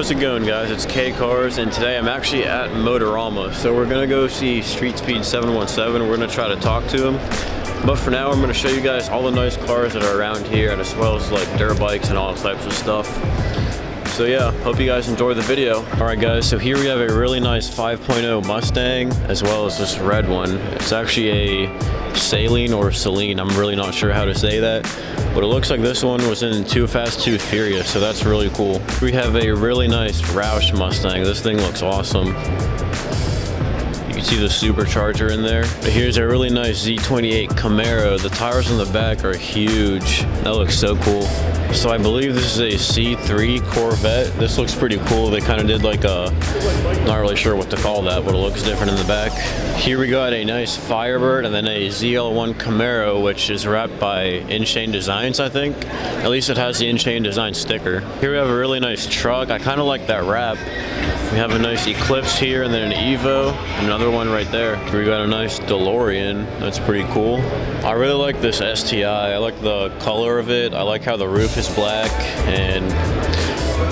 How's it going, guys? It's K Cars, and today I'm actually at Motorama. So we're gonna go see StreetSpeed717. We're gonna try to talk to him. But for now, I'm gonna show you guys all the nice cars that are around here, and as well as like dirt bikes and all types of stuff. So yeah, hope you guys enjoy the video. All right, guys, so here we have a really nice 5.0 Mustang, as well as this red one. It's actually a Saline or Celine. I'm really not sure how to say that. But it looks like this one was in Too Fast, Too Furious, so that's really cool. We have a really nice Roush Mustang. This thing looks awesome. You can see the supercharger in there. But here's a really nice Z28 Camaro. The tires on the back are huge. That looks so cool. So I believe this is a C3 Corvette. This looks pretty cool. They kind of did like a, not really sure what to call that, but it looks different in the back. Here we got a nice Firebird and then a Zl1 Camaro, which is wrapped by In-Chain Designs, I think. At least it has the In-Chain Design sticker. Here we have a really nice truck. I kind of like that wrap. We have a nice Eclipse here, and then an Evo, another one right there. We got a nice DeLorean. That's pretty cool. I really like this STI. I like the color of it. I like how the roof is black, and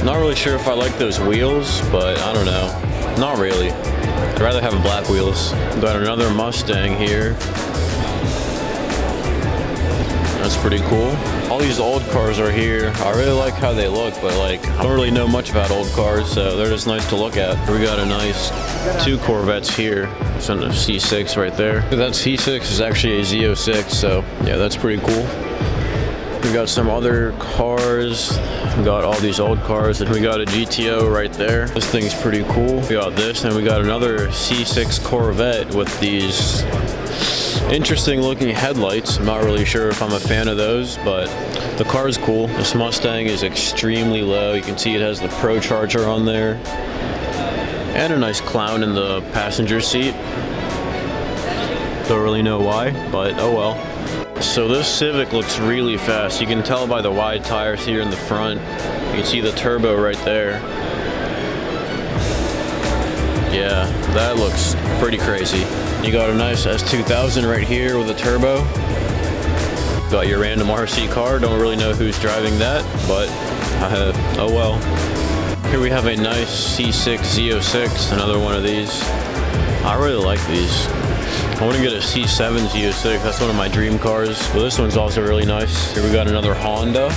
not really sure if I like those wheels, but I don't know. Not really. I'd rather have black wheels. Got another Mustang here. That's pretty cool. All these old cars are here. I really like how they look, but like I don't really know much about old cars, so they're just nice to look at. We got a nice two Corvettes here. It's on the C6 right there. That C6 is actually a Z06, so yeah, that's pretty cool. We got some other cars. We got all these old cars, and we got a GTO right there. This thing's pretty cool. We got this, and we got another C6 Corvette with these interesting looking headlights. I'm not really sure if I'm a fan of those, but the car is cool. This Mustang is extremely low. You can see it has the Pro Charger on there. And a nice clown in the passenger seat. Don't really know why, but oh well. So this Civic looks really fast. You can tell by the wide tires here in the front. You can see the turbo right there. Yeah, that looks pretty crazy. You got a nice S2000 right here with a turbo. Got your random RC car. Don't really know who's driving that, but oh well. Here we have a nice C6 Z06, another one of these. I really like these. I want to get a C7 Z06. That's one of my dream cars. But this one's also really nice. Here we got another Honda.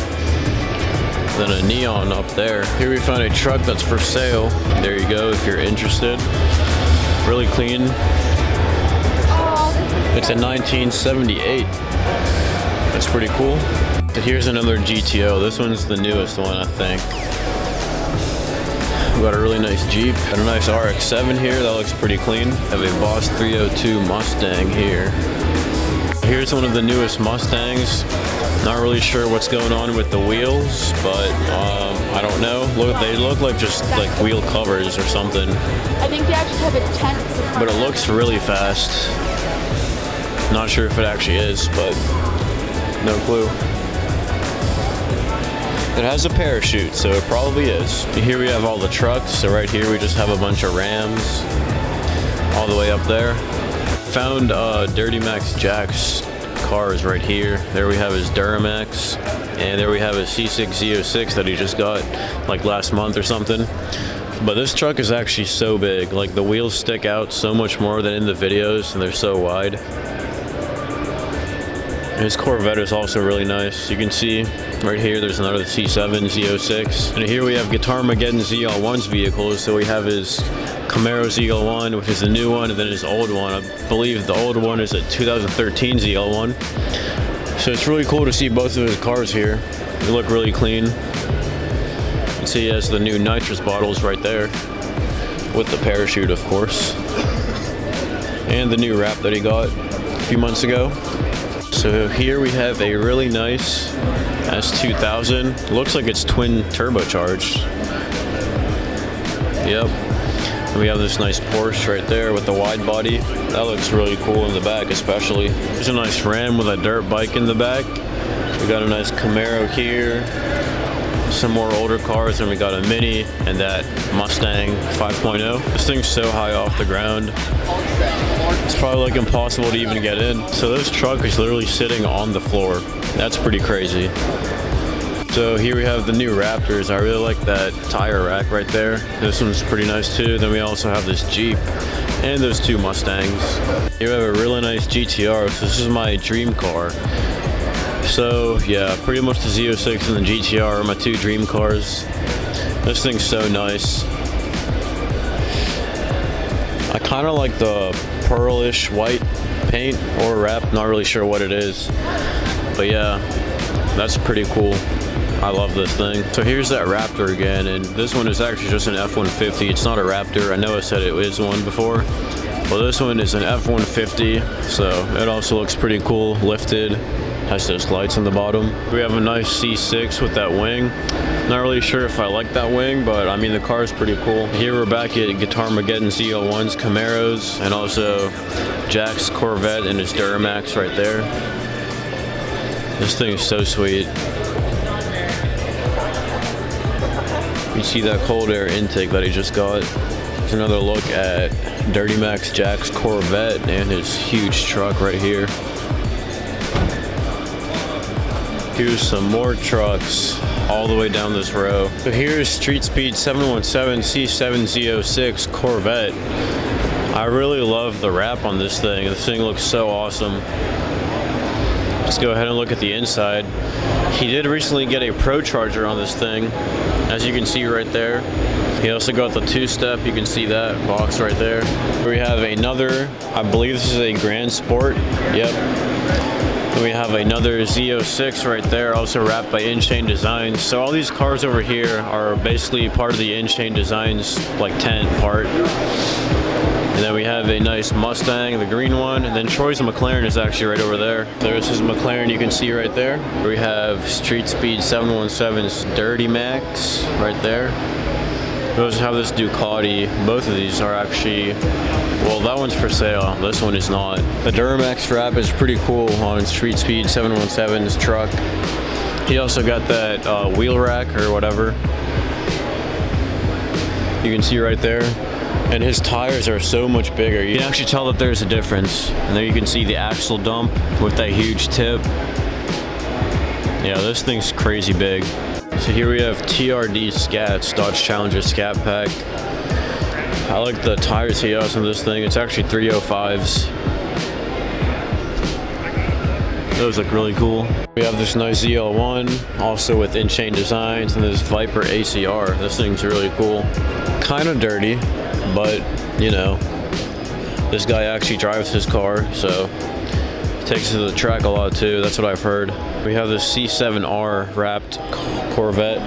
Then a Neon up there. Here we found a truck that's for sale. There you go, if you're interested. Really clean. It's a 1978. That's pretty cool. But here's another GTO. This one's the newest one, I think. We got a really nice Jeep. Got a nice RX-7 here. That looks pretty clean. Have a Boss 302 Mustang here. Here's one of the newest Mustangs. Not really sure what's going on with the wheels, but I don't know. Look, they look like just like wheel covers or something. I think they actually have a tent. But it looks really fast. Not sure if it actually is, but no clue. It has a parachute, so it probably is. Here we have all the trucks. So right here we just have a bunch of Rams all the way up there. Found Dirty Max Jack's cars right here. There we have his Duramax, and there we have his C6 Z06 that he just got like last month or something. But this truck is actually so big. Like the wheels stick out so much more than in the videos, and they're so wide. His Corvette is also really nice. You can see right here there's another C7 Z06. And here we have Guitarmageddon ZL1's vehicles. So we have his Camaro Zl1, which is the new one, and then his old one. I believe the old one is a 2013 Zl1. So it's really cool to see both of his cars here. They look really clean. You can see he has the new nitrous bottles right there with the parachute, of course. And the new wrap that he got a few months ago. So here we have a really nice S2000. Looks like it's twin turbocharged. Yep. And we have this nice Porsche right there with the wide body. That looks really cool in the back, especially. There's a nice Ram with a dirt bike in the back. We got a nice Camaro here. Some more older cars, and we got a Mini and that Mustang 5.0. This thing's so high off the ground. It's probably like impossible to even get in. So this truck is literally sitting on the floor. That's pretty crazy. So here we have the new Raptors. I really like that tire rack right there. This one's pretty nice too. Then we also have this Jeep and those two Mustangs. Here we have a really nice GTR. So this is my dream car. So yeah, pretty much the Z06 and the GTR are my two dream cars. This thing's so nice. I kind of like the pearlish white paint or wrap, not really sure what it is. But yeah, that's pretty cool. I love this thing. So here's that Raptor again, and this one is actually just an F-150. It's not a Raptor. I know I said it was one before. Well, this one is an F-150, so it also looks pretty cool, lifted. Has those lights on the bottom. We have a nice C6 with that wing. Not really sure if I like that wing, but I mean the car is pretty cool. Here we're back at Guitarmageddon ZL1s, Camaros, and also Jack's Corvette and his Duramax right there. This thing is so sweet. You see that cold air intake that he just got. Here's another look at Dirty Max Jack's Corvette and his huge truck right here. Here's some more trucks all the way down this row. So here's StreetSpeed717 C7Z06 Corvette. I really love the wrap on this thing. This thing looks so awesome. Let's go ahead and look at the inside. He did recently get a Pro Charger on this thing, as you can see right there. He also got the two-step, you can see that box right there. We have another, I believe this is a Grand Sport, yep. And we have another Z06 right there, also wrapped by In-Chain Designs. So all these cars over here are basically part of the In-Chain Designs, like tent part. And then we have a nice Mustang, the green one, and then Troy's McLaren is actually right over there. There's his McLaren you can see right there. We have StreetSpeed717's Dirty Max right there. We also have this Ducati. Both of these are actually, well, that one's for sale. This one is not. The Duramax wrap is pretty cool on StreetSpeed717's truck. He also got that wheel rack or whatever. You can see right there. And his tires are so much bigger. You can actually tell that there's a difference. And there you can see the axle dump with that huge tip. Yeah, this thing's crazy big. So here we have TRD Scats, Dodge Challenger Scat Pack. I like the tires he has on this thing. It's actually 305s. Those look really cool. We have this nice ZL1, also with In-Chain Designs, and this Viper ACR. This thing's really cool. Kind of dirty, but you know, this guy actually drives his car, so he takes it to the track a lot too. That's what I've heard. We have this C7R wrapped Corvette.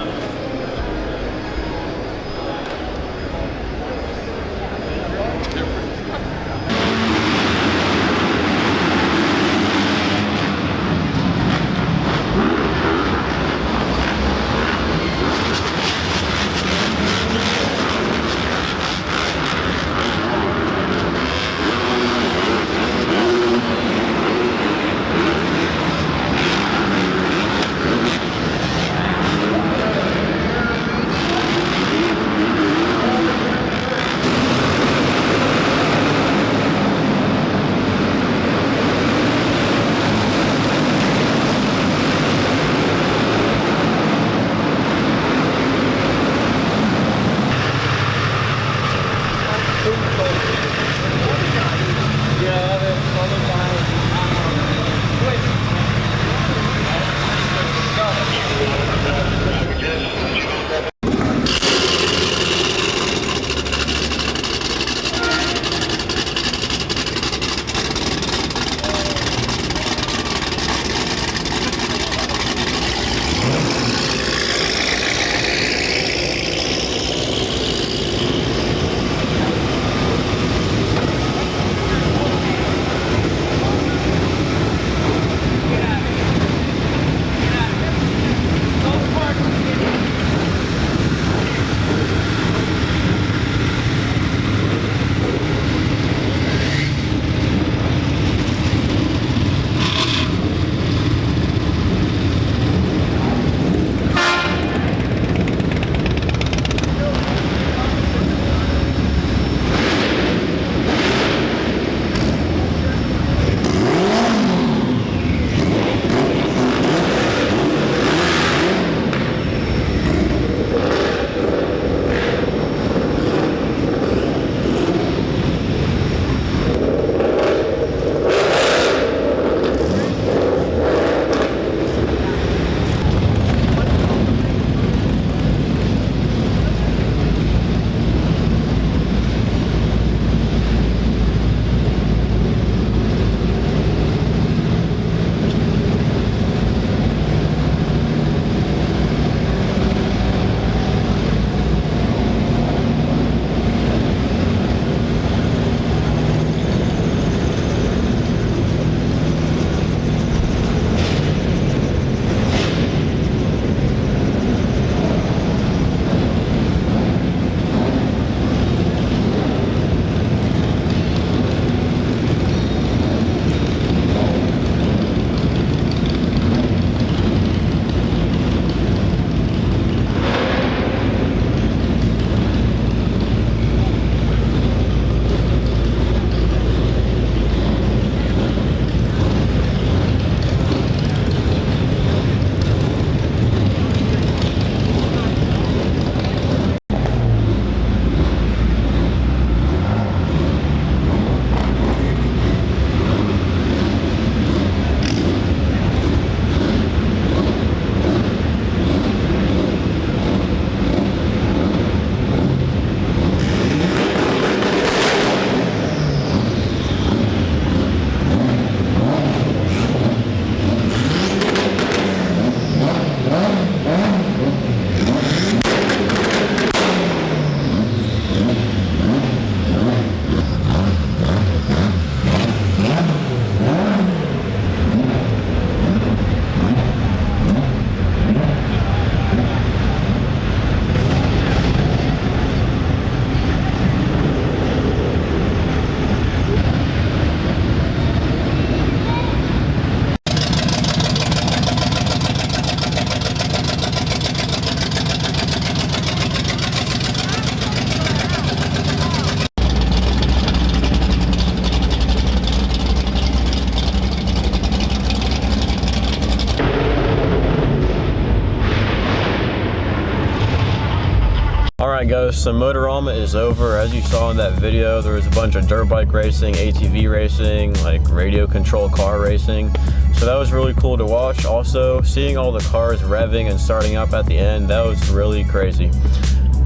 Alright guys, so Motorama is over. As you saw in that video, there was a bunch of dirt bike racing, ATV racing, like radio control car racing. So that was really cool to watch. Also, seeing all the cars revving and starting up at the end, that was really crazy.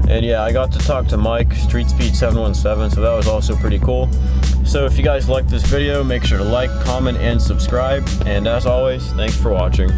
And yeah, I got to talk to Mike, StreetSpeed717, so that was also pretty cool. So if you guys liked this video, make sure to like, comment, and subscribe. And as always, thanks for watching.